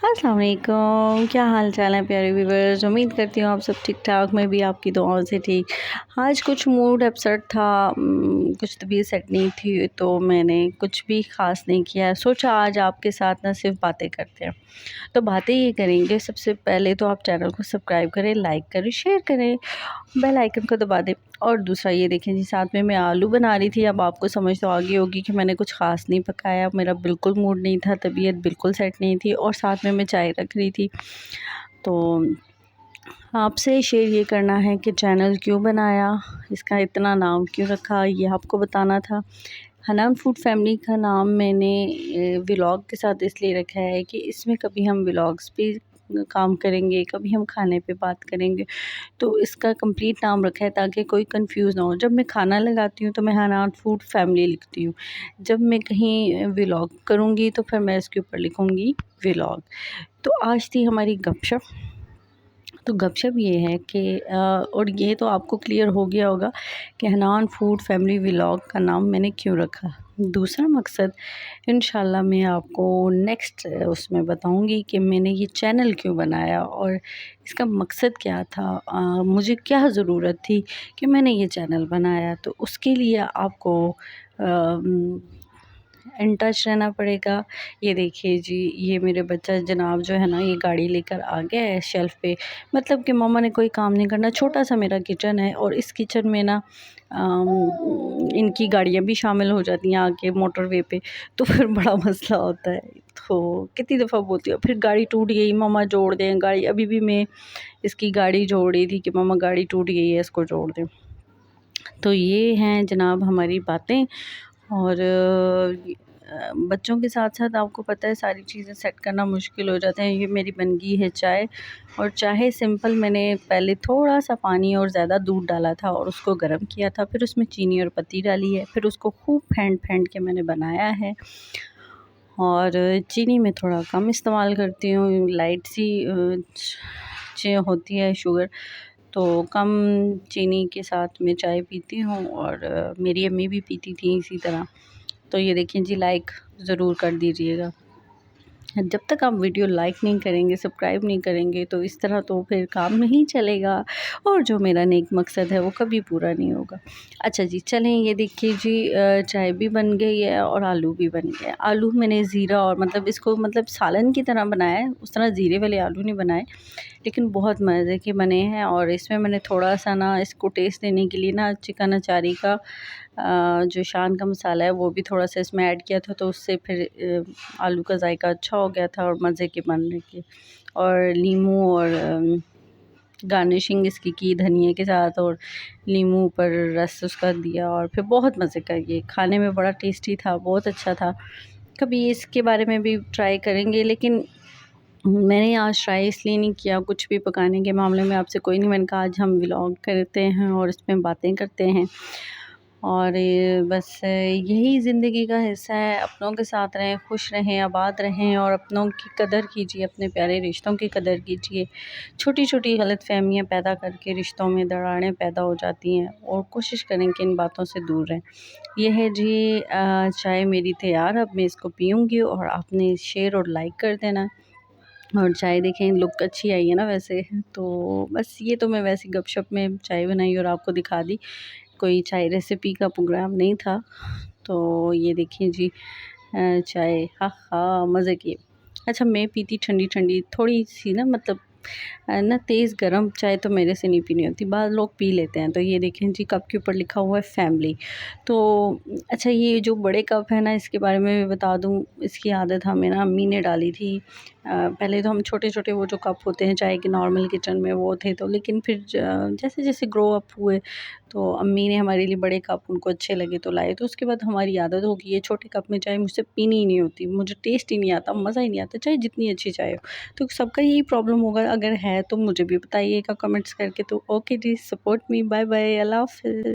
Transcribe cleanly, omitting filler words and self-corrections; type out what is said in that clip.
अस्सलाम वालेकुम, क्या हाल चाल है प्यारे व्यूवर्स। उम्मीद करती हूँ आप सब ठीक ठाक। मैं भी आपकी दुआओं से ठीक। आज कुछ मूड अपसेट था, कुछ तबीयत सेट नहीं थी, तो मैंने कुछ भी ख़ास नहीं किया। सोचा आज आपके साथ ना सिर्फ बातें करते हैं। तो बातें ये करेंगे, सबसे पहले तो आप चैनल को सब्सक्राइब करें, लाइक करें, शेयर करें, बेल आइकन को दबा दें। और दूसरा ये देखें जी, साथ में मैं आलू बना रही थी। अब आपको समझ तो आ गई होगी कि मैंने कुछ ख़ास नहीं पकाया। मेरा बिल्कुल मूड नहीं था, तबीयत बिल्कुल सेट नहीं थी, और साथ में मैं चाय रख रही थी। तो आपसे शेयर ये करना है कि चैनल क्यों बनाया, इसका इतना नाम क्यों रखा, ये आपको बताना था। हनान फूड फैमिली का नाम मैंने व्लॉग के साथ इसलिए रखा है कि इसमें कभी हम व्लॉग्स पे काम करेंगे, कभी हम खाने पे बात करेंगे। तो इसका कंप्लीट नाम रखा है ताकि कोई कंफ्यूज ना हो। जब मैं खाना लगाती हूँ तो मैं हनान फूड फैमिली लिखती हूँ। जब मैं कहीं व्लॉग करूँगी तो फिर मैं इसके ऊपर लिखूँगी व्लॉग। तो आज थी हमारी गपशप। तो गपशप ये है कि और ये तो आपको क्लियर हो गया होगा कि हनान फूड फैमिली व्लॉग का नाम मैंने क्यों रखा। दूसरा मकसद इंशाल्लाह मैं आपको नेक्स्ट उसमें बताऊंगी कि मैंने ये चैनल क्यों बनाया और इसका मकसद क्या था, मुझे क्या ज़रूरत थी कि मैंने ये चैनल बनाया। तो उसके लिए आपको इन टच रहना पड़ेगा। ये देखिए जी, ये मेरे बच्चा जनाब जो है ना, ये गाड़ी लेकर आ गया है शेल्फ़ पे। मतलब कि मम्मा ने कोई काम नहीं करना। छोटा सा मेरा किचन है और इस किचन में ना इनकी गाड़ियाँ भी शामिल हो जाती हैं आके मोटरवे पे, तो फिर बड़ा मसला होता है। तो कितनी दफ़ा बोलती हूँ, फिर गाड़ी टूट गई, मम्मा जोड़ दें गाड़ी। अभी भी मैं इसकी गाड़ी जोड़ रही थी कि मम्मा गाड़ी टूट गई है, इसको जोड़ दें। तो ये हैं जनाब हमारी बातें। और बच्चों के साथ साथ आपको पता है सारी चीज़ें सेट करना मुश्किल हो जाते हैं। ये मेरी बन गई है चाय, और चाय सिंपल मैंने पहले थोड़ा सा पानी और ज़्यादा दूध डाला था और उसको गर्म किया था, फिर उसमें चीनी और पत्ती डाली है, फिर उसको खूब फेंट फेंट के मैंने बनाया है। और चीनी में थोड़ा कम इस्तेमाल करती हूँ, लाइट सी होती है शुगर, तो कम चीनी के साथ मैं चाय पीती हूँ। और मेरी अम्मी भी पीती थी इसी तरह। तो ये देखिए जी, लाइक ज़रूर कर दीजिएगा। जब तक आप वीडियो लाइक नहीं करेंगे, सब्सक्राइब नहीं करेंगे, तो इस तरह तो फिर काम नहीं चलेगा, और जो मेरा नेक मकसद है वो कभी पूरा नहीं होगा। अच्छा जी, चलें ये देखिए जी, चाय भी बन गई है और आलू भी बन गए। आलू मैंने ज़ीरा और मतलब इसको मतलब सालन की तरह बनाया है, उस तरह ज़ीरे वाले आलू नहीं बनाए, लेकिन बहुत मज़े के बने हैं। और इसमें मैंने थोड़ा सा ना इसको टेस्ट देने के लिए ना चिकन अचारी का जो शान का मसाला है वो भी थोड़ा सा इसमें ऐड किया था, तो उससे फिर आलू का जायका अच्छा हो गया था और मज़े के बनने के। और नींबू और गार्निशिंग इसकी की धनिया के साथ, और नींबू पर रस उसका दिया, और फिर बहुत मज़े का, ये खाने में बड़ा टेस्टी था, बहुत अच्छा था। कभी इसके बारे में भी ट्राई करेंगे, लेकिन मैंने आज ट्राई इसलिए नहीं किया कुछ भी पकाने के मामले में आपसे कोई नहीं। मैंने कहा आज हम व्लॉग करते हैं और इसमें बातें करते हैं। और ये बस यही ज़िंदगी का हिस्सा है। अपनों के साथ रहें, खुश रहें, आबाद रहें, और अपनों की कदर कीजिए, अपने प्यारे रिश्तों की कदर कीजिए। छोटी छोटी गलतफहमियाँ पैदा करके रिश्तों में दरारें पैदा हो जाती हैं, और कोशिश करें कि इन बातों से दूर रहें। यह है जी, चाय मेरी तैयार, अब मैं इसको पीऊँगी, और आपने शेयर और लाइक कर देना। और चाय देखें लुक अच्छी आई है ना वैसे। तो बस ये तो मैं वैसे गपशप में चाय बनाई और आपको दिखा दी, कोई चाय रेसिपी का प्रोग्राम नहीं था। तो ये देखिए जी, चाय, हाँ हाँ, मज़े की। अच्छा, मैं पीती ठंडी ठंडी थोड़ी सी ना, मतलब ना तेज़ गरम चाय तो मेरे से नहीं पीनी होती, बाद लोग पी लेते हैं। तो ये देखें जी, कप के ऊपर लिखा हुआ है फैमिली। तो अच्छा, ये जो बड़े कप है ना, इसके बारे में भी बता दूँ। इसकी आदत हमें ना अम्मी ने डाली थी। पहले तो हम छोटे छोटे वो जो कप होते हैं चाय के नॉर्मल किचन में वो थे, तो लेकिन फिर जैसे जैसे ग्रो अप हुए, तो अम्मी ने हमारे लिए बड़े कप उनको अच्छे लगे तो लाए। तो उसके बाद हमारी आदत हो गई है छोटे कप में चाय मुझसे पीनी ही नहीं होती, मुझे टेस्ट ही नहीं आता, मज़ा ही नहीं आता, चाहे जितनी अच्छी चाय हो। तो सबका यही प्रॉब्लम होगा, अगर है तो मुझे भी बताइएगा कमेंट्स करके। तो ओके जी, सपोर्ट मी, बाय बाय, अल्लाह हाफ़िज़।